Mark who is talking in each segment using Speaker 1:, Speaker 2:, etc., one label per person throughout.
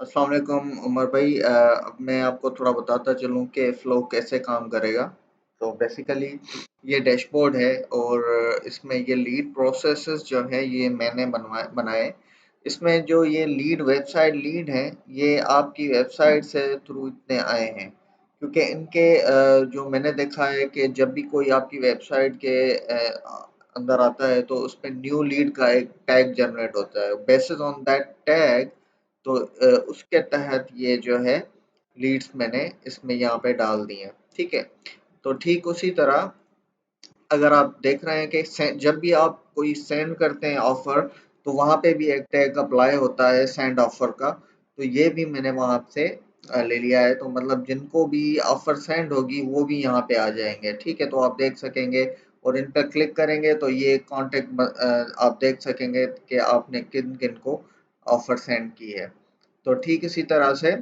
Speaker 1: अस्सलाम वालेकुम उमर भाई। अब मैं आपको थोड़ा बताता चलूँ कि फ़्लो कैसे काम करेगा। तो बेसिकली ये डैशबोर्ड है और इसमें ये लीड प्रोसेसेस जो है ये मैंने बनाए। इसमें जो ये लीड वेबसाइट लीड हैं ये आपकी वेबसाइट से थ्रू इतने आए हैं, क्योंकि इनके जो मैंने देखा है कि जब भी कोई आपकी वेबसाइट के अंदर आता है तो उसपे न्यू लीड का एक टैग जनरेट होता है। बेसिस ऑन दैट टैग तो उसके तहत ये जो है लीड्स मैंने इसमें यहाँ पे डाल दी हैं। ठीक है, तो ठीक उसी तरह अगर आप देख रहे हैं कि जब भी आप कोई सेंड करते हैं ऑफर तो वहां पे भी एक टैग अप्लाई होता है सेंड ऑफर का। तो ये भी मैंने वहां से ले लिया है, तो मतलब जिनको भी ऑफर सेंड होगी वो भी यहाँ पे आ जाएंगे। ठीक है, तो आप देख सकेंगे और इन पर क्लिक करेंगे तो ये कांटेक्ट आप देख सकेंगे कि आपने किन किन को ऑफर सेंड की है। तो ठीक इसी तरह से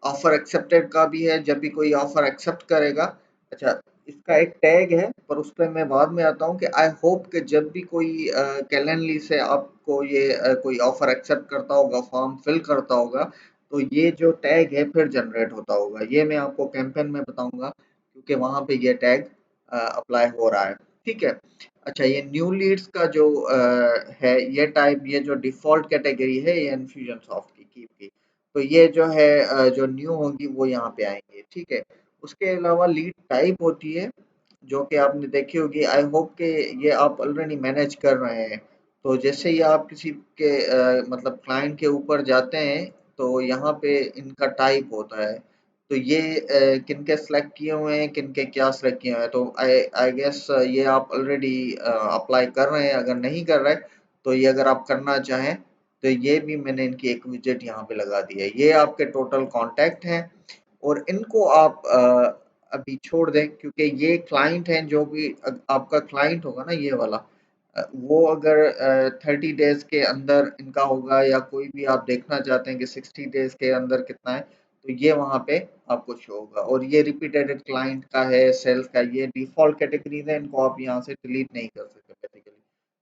Speaker 1: ऑफर एक्सेप्टेड का भी है, जब भी कोई ऑफर एक्सेप्ट करेगा। अच्छा, इसका एक टैग है पर उस पर मैं बाद में आता हूँ कि आई होप कि जब भी कोई कैलेंडली से आपको ये कोई ऑफर एक्सेप्ट करता होगा, फॉर्म फिल करता होगा, तो ये जो टैग है फिर जनरेट होता होगा। ये मैं आपको कैंपेन में बताऊंगा क्योंकि वहां पे ये टैग अप्लाई हो रहा है। ठीक है। अच्छा, ये न्यू लीड्स का जो है ये टाइप, ये जो डिफॉल्ट कैटेगरी है ये इन्फ्यूजन सॉफ्ट की कीप की। तो ये जो है जो न्यू होंगी वो यहाँ पे आएंगे। ठीक है, उसके अलावा लीड टाइप होती है जो कि आपने देखी होगी। आई होप कि ये आप ऑलरेडी मैनेज कर रहे हैं। तो जैसे ही आप किसी के मतलब क्लाइंट के ऊपर जाते हैं तो यहाँ पे इनका टाइप होता है। तो ये किनके सेलेक्ट किए हुए हैं, किनके क्या सेलेक्ट किए हुए हैं, तो आई आई गेस ये आप ऑलरेडी अप्लाई कर रहे हैं। अगर नहीं कर रहे तो ये अगर आप करना चाहें तो ये भी मैंने इनकी एक विजेट यहाँ पे लगा दी है। ये आपके टोटल कॉन्टैक्ट हैं और इनको आप अभी छोड़ दें क्योंकि ये क्लाइंट हैं। जो भी आपका क्लाइंट होगा ना ये वाला, वो अगर 30 डेज के अंदर इनका होगा या कोई भी आप देखना चाहते हैं कि 60 डेज के अंदर कितना है, तो ये वहां पे आपको शो होगा। और ये रिपीटेड क्लाइंट का है, सेल्स का, ये डिफॉल्ट कैटेगरीज है, इनको आप यहाँ से डिलीट नहीं कर सकते बेसिकली।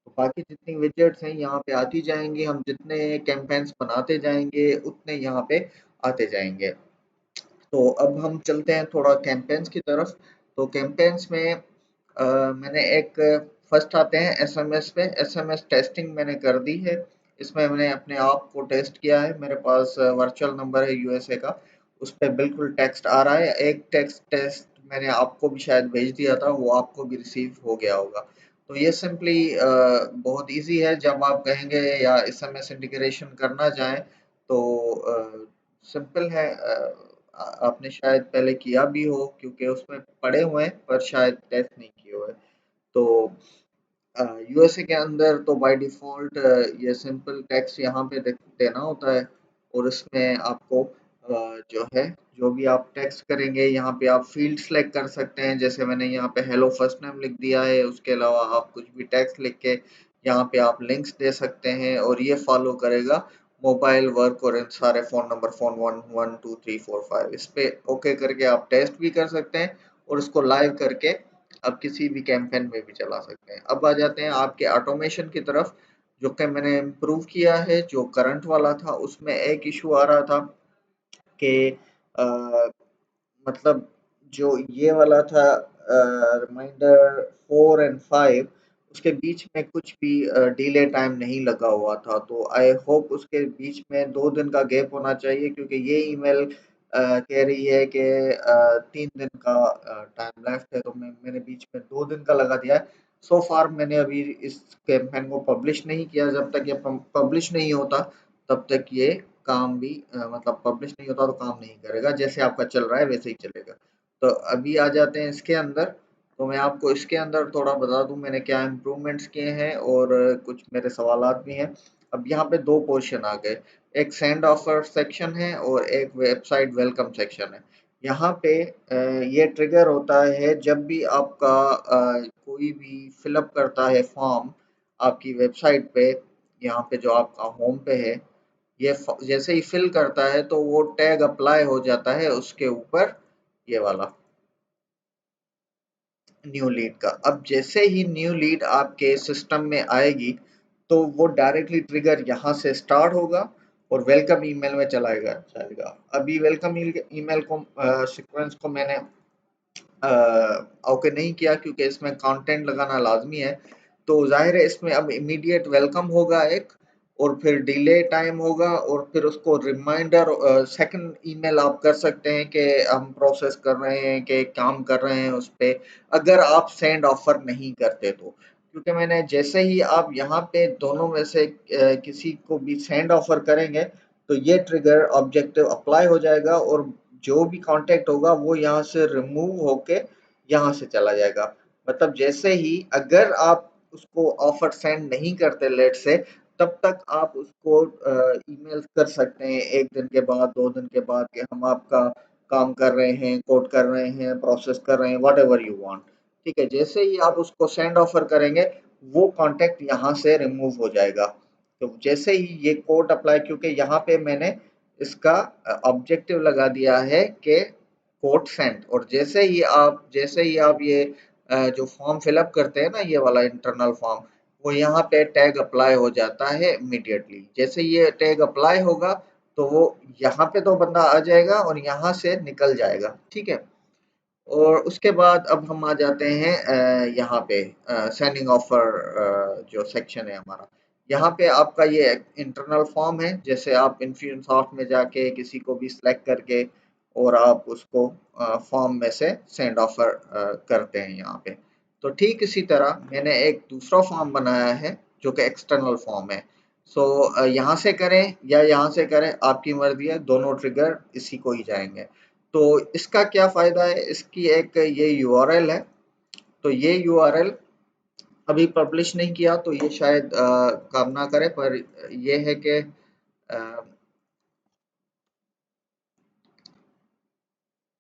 Speaker 1: तो बाकी जितनी विजेट्स हैं यहाँ पे आती जाएंगी, हम जितने कैंपेन्स बनाते जाएंगे उतने यहाँ पे आते जाएंगे। तो अब हम चलते हैं थोड़ा कैंपेन्स की तरफ। तो कैंपेन्स में मैंने एक फर्स्ट आते हैं एसएमएस पे। एसएमएस टेस्टिंग मैंने कर दी है। इसमें मैंने अपने आप को टेस्ट किया है। मेरे पास वर्चुअल नंबर है यूएसए का, उस पे बिल्कुल टेक्स्ट आ रहा है। एक टेक्स्ट टेस्ट मैंने आपको भी शायद भेज दिया था, वो आपको भी रिसीव हो गया होगा। तो ये सिंपली बहुत इजी है। जब आप कहेंगे या एसएमएस इंटीग्रेशन करना चाहें तो सिंपल है। आपने शायद पहले किया भी हो क्योंकि उसमें पढ़े हुए हैं पर शायद टेस्ट नहीं किए हुए। तो यूएसए के अंदर तो बाय डिफॉल्ट ये सिंपल टेक्स्ट यहाँ पे देना होता है और इसमें आपको जो है जो भी आप टेक्स्ट करेंगे यहाँ पे आप फील्ड सेलेक्ट कर सकते हैं। जैसे मैंने यहाँ पे हेलो फर्स्ट नेम लिख दिया है। उसके अलावा आप कुछ भी टेक्स्ट लिख के यहाँ पे आप लिंक्स दे सकते हैं और ये फॉलो करेगा मोबाइल वर्क और इन सारे फ़ोन नंबर, फ़ोन 1 1 2 3 4 5, इस पे ओके करके आप टेस्ट भी कर सकते हैं और उसको लाइव करके आप किसी भी कैंपेन में भी चला सकते हैं। अब आ जाते हैं आपके ऑटोमेशन की तरफ, जो कि मैंने इम्प्रूव किया है। जो करंट वाला था उसमें एक इशू आ रहा था कि मतलब जो ये वाला था रिमाइंडर 4 और 5, उसके बीच में कुछ भी डिले टाइम नहीं लगा हुआ था। तो आई होप उसके बीच में 2 दिन का गैप होना चाहिए क्योंकि ये ईमेल कह रही है कि 3 दिन का टाइम लेफ्ट है। तो मैंने बीच में 2 दिन का लगा दिया है। सो फार मैंने अभी इस कैंपेन को पब्लिश नहीं किया। जब तक ये पब्लिश नहीं होता तब तक ये काम भी मतलब पब्लिश नहीं होता तो काम नहीं करेगा। जैसे आपका चल रहा है वैसे ही चलेगा। तो अभी आ जाते हैं इसके अंदर। तो मैं आपको इसके अंदर थोड़ा बता दूं मैंने क्या इम्प्रूवमेंट्स किए हैं और कुछ मेरे सवालात भी हैं। अब यहाँ पे 2 पोर्शन आ गए। एक सेंड ऑफर सेक्शन है और एक वेबसाइट वेलकम सेक्शन है। यहाँ पे ये ट्रिगर होता है जब भी आपका कोई भी फिलअप करता है फॉर्म आपकी वेबसाइट पे, यहाँ पे जो आपका होम पे है, ये जैसे ही फिल करता है तो वो टैग अप्लाई हो जाता है उसके ऊपर, ये वाला न्यू लीड का। अब जैसे ही न्यू लीड आपके सिस्टम में आएगी तो वो डायरेक्टली ट्रिगर यहाँ से स्टार्ट होगा और वेलकम ईमेल में चलाएगा जाएगा। अभी वेलकम ईमेल को सीक्वेंस को मैंने ओके नहीं किया क्योंकि इसमें कंटेंट लगाना लाजमी है। तो जाहिर है इसमें अब इमीडिएट वेलकम होगा एक, और फिर डिले टाइम होगा, और फिर उसको रिमाइंडर सेकंड ईमेल आप कर सकते हैं कि हम प्रोसेस कर रहे हैं, कि काम कर रहे हैं उस पे, अगर आप सेंड ऑफर नहीं करते तो। क्योंकि मैंने जैसे ही आप यहाँ पे दोनों में से किसी को भी सेंड ऑफर करेंगे तो ये ट्रिगर ऑब्जेक्टिव अप्लाई हो जाएगा, और जो भी कांटेक्ट होगा वो यहाँ से रिमूव होके यहाँ से चला जाएगा। मतलब जैसे ही अगर आप उसको ऑफर सेंड नहीं करते लेट से, तब तक आप उसको ईमेल कर सकते हैं 1 दिन के बाद, 2 दिन के बाद, कि हम आपका काम कर रहे हैं, कोड कर रहे हैं, प्रोसेस कर रहे हैं, व्हाटएवर यू वांट। ठीक है, जैसे ही आप उसको सेंड ऑफर करेंगे, वो कांटेक्ट यहाँ से रिमूव हो जाएगा। तो जैसे ही ये कोड अप्लाई, क्योंकि यहाँ पे मैंने इसका ऑब्जेक्टिव लगा दिया है कि कोड सेंड, और जैसे ही आप ये जो फॉर्म फिलअप करते हैं ना, ये वाला इंटरनल फॉर्म, वो यहाँ पे टैग अप्लाई हो जाता है इमीडिएटली। जैसे ये टैग अप्लाई होगा तो वो यहाँ पे तो बंदा आ जाएगा और यहाँ से निकल जाएगा। ठीक है, और उसके बाद अब हम आ जाते हैं यहाँ पे सेंडिंग ऑफर जो सेक्शन है हमारा। यहाँ पे आपका ये इंटरनल फॉर्म है, जैसे आप इन्फ्लुएंसॉफ्ट में जाके किसी को भी सिलेक्ट करके और आप उसको फॉर्म में से सेंड ऑफर करते हैं यहाँ पे। तो ठीक इसी तरह मैंने एक दूसरा फॉर्म बनाया है जो कि एक्सटर्नल फॉर्म है। सो यहाँ से करें या यहाँ से करें, आपकी मर्जी है, दोनों ट्रिगर इसी को ही जाएंगे। तो इसका क्या फ़ायदा है? इसकी एक ये यूआरएल है। तो ये यूआरएल अभी पब्लिश नहीं किया तो ये शायद काम ना करे, पर ये है कि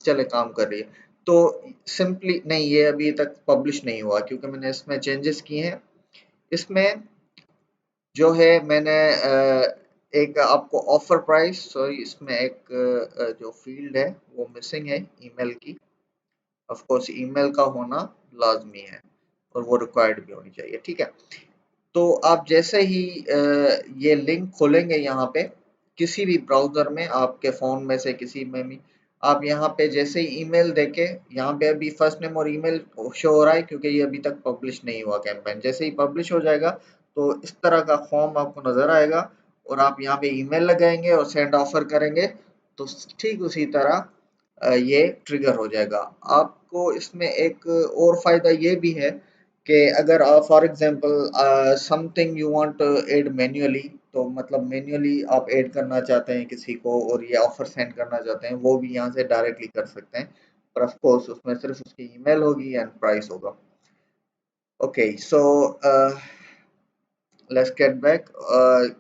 Speaker 1: चले काम कर रही है। तो सिंपली नहीं, ये अभी तक पब्लिश नहीं हुआ क्योंकि मैंने इसमें चेंजेस किए हैं। इसमें जो है मैंने एक आपको ऑफर प्राइस, सॉरी, इसमें एक जो फील्ड है वो मिसिंग है ईमेल की। ऑफ कोर्स ईमेल का होना लाजमी है और वो रिक्वायर्ड भी होनी चाहिए। ठीक है, तो आप जैसे ही ये लिंक खोलेंगे यहाँ पे किसी भी ब्राउजर में, आपके फ़ोन में से किसी में भी, आप यहाँ पे जैसे ही ईमेल देके, यहाँ पे अभी फर्स्ट नेम और ईमेल शो हो रहा है क्योंकि ये अभी तक पब्लिश नहीं हुआ कैंपेन। जैसे ही पब्लिश हो जाएगा तो इस तरह का फॉर्म आपको नज़र आएगा, और आप यहाँ पे ईमेल लगाएंगे और सेंड ऑफर करेंगे तो ठीक उसी तरह ये ट्रिगर हो जाएगा। आपको इसमें एक और फ़ायदा ये भी है कि अगर आप for example something you want to add manually, तो मतलब मैन्युअली आप ऐड करना चाहते हैं किसी को और ये ऑफर सेंड करना चाहते हैं, वो भी यहाँ से डायरेक्टली कर सकते हैं। पर ऑफ कोर्स उसमें सिर्फ उसकी ईमेल होगी एंड प्राइस होगा। Okay, so let's get back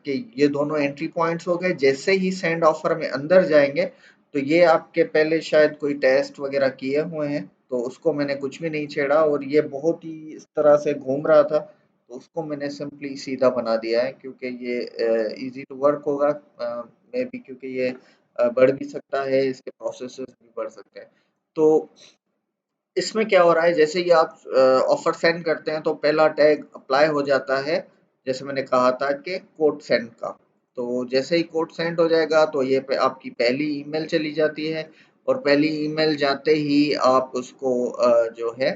Speaker 1: कि ये दोनों एंट्री पॉइंट्स हो गए। जैसे ही सेंड ऑफर में अंदर जाएंगे तो ये आपके पहले शायद कोई टेस्ट वगैरह किए हुए हैं, तो उसको मैंने कुछ भी नहीं छेड़ा, और ये बहुत ही इस तरह से घूम रहा था तो उसको मैंने सिंपली सीधा बना दिया है क्योंकि ये इजी टू वर्क होगा। मे बी क्योंकि ये बढ़ भी सकता है, इसके प्रोसेसेस भी बढ़ सकते हैं। तो इसमें क्या हो रहा है, जैसे ही आप ऑफर सेंड करते हैं तो पहला टैग अप्लाई हो जाता है, जैसे मैंने कहा था कि कोड सेंड का। तो जैसे ही कोड सेंड हो जाएगा तो ये पे आपकी पहली ईमेल चली जाती है, और पहली ईमेल जाते ही आप उसको जो है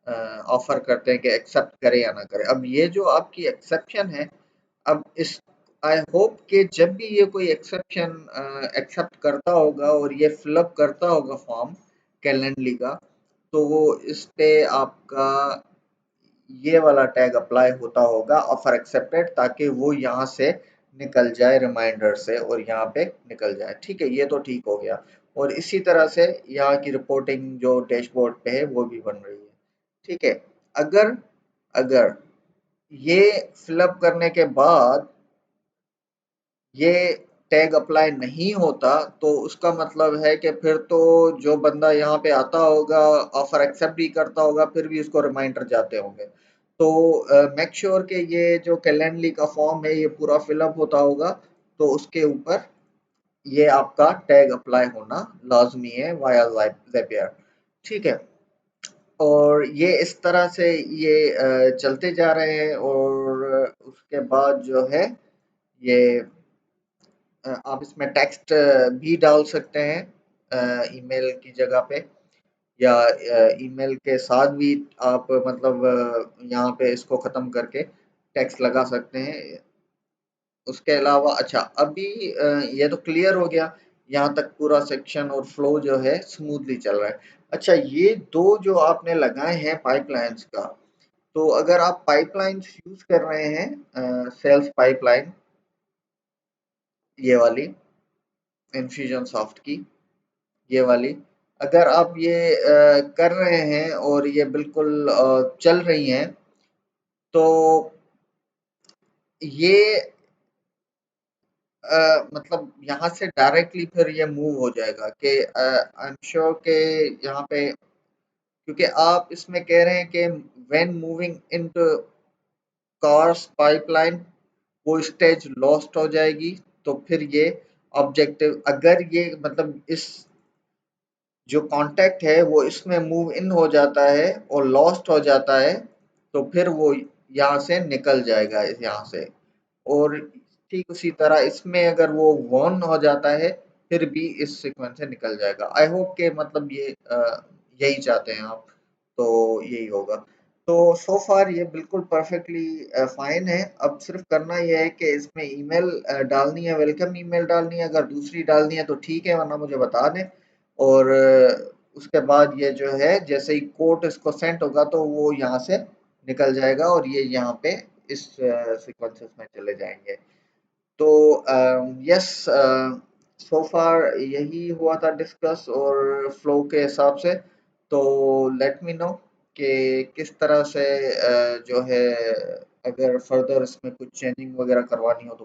Speaker 1: ऑफर करते हैं कि एक्सेप्ट करें या ना करें। अब ये जो आपकी एक्सेप्शन है, अब इस आई होप कि जब भी ये कोई एक्सेप्शन एक्सेप्ट करता होगा और ये फिलअप करता होगा फॉर्म कैलेंडली का, तो वो इस पे आपका ये वाला टैग अप्लाई होता होगा ऑफर एक्सेप्टेड, ताकि वो यहाँ से निकल जाए रिमाइंडर से और यहाँ पे निकल जाए। ठीक है, ये तो ठीक हो गया। और इसी तरह से यहाँ की रिपोर्टिंग जो डैशबोर्ड पे है वो भी बन रही है। ठीक है, अगर अगर ये फिलअप करने के बाद ये टैग अप्लाई नहीं होता तो उसका मतलब है कि फिर तो जो बंदा यहाँ पे आता होगा, ऑफर एक्सेप्ट भी करता होगा, फिर भी उसको रिमाइंडर जाते होंगे। तो मेक श्योर कि ये जो कैलेंडली का फॉर्म है ये पूरा फिलअप होता होगा, तो उसके ऊपर ये आपका टैग अप्लाई होना लाजमी है वाया ज़ैपियर। ठीक है, और ये इस तरह से ये चलते जा रहे हैं, और उसके बाद जो है ये आप इसमें टेक्स्ट भी डाल सकते हैं ईमेल की जगह पे, या ईमेल के साथ भी आप मतलब यहाँ पे इसको ख़त्म करके टेक्स्ट लगा सकते हैं। उसके अलावा अच्छा, अभी ये तो क्लियर हो गया, यहाँ तक पूरा सेक्शन और फ्लो जो है स्मूथली चल रहा है। अच्छा, ये दो जो आपने लगाए हैं पाइपलाइंस का, तो अगर आप पाइपलाइंस यूज कर रहे हैं सेल्स पाइपलाइन, ये वाली इन्फ्यूजन सॉफ्ट की, ये वाली, अगर आप ये कर रहे हैं और ये बिल्कुल चल रही हैं, तो ये मतलब यहाँ से डायरेक्टली फिर ये मूव हो जाएगा कि आई एम श्योर के यहाँ पे, क्योंकि आप इसमें कह रहे हैं कि when moving into cars pipeline वो स्टेज लॉस्ट हो जाएगी, तो फिर ये ऑब्जेक्टिव, अगर ये मतलब इस जो कांटेक्ट है वो इसमें मूव इन हो जाता है और लॉस्ट हो जाता है, तो फिर वो यहाँ से निकल जाएगा इस यहाँ से। और ठीक उसी तरह इसमें अगर वो वॉन हो जाता है, फिर भी इस सीक्वेंस से निकल जाएगा। आई होप के मतलब ये यही चाहते हैं आप, तो यही होगा। तो सो फार ये बिल्कुल परफेक्टली फाइन है। अब सिर्फ करना ये है कि इसमें ईमेल डालनी है, वेलकम ईमेल डालनी है, अगर दूसरी डालनी है तो ठीक है, वरना मुझे बता दें। और उसके बाद ये जो है जैसे ही कोड इसको सेंड होगा तो वो यहाँ से निकल जाएगा और ये यहाँ पे इस सीक्वेंसेस में चले जाएंगे। तो यस, सो फार यही हुआ था डिस्कस और फ्लो के हिसाब से। तो लेट मी नो कि किस तरह से जो है, अगर फर्दर इसमें कुछ चेंजिंग वगैरह करवानी हो तो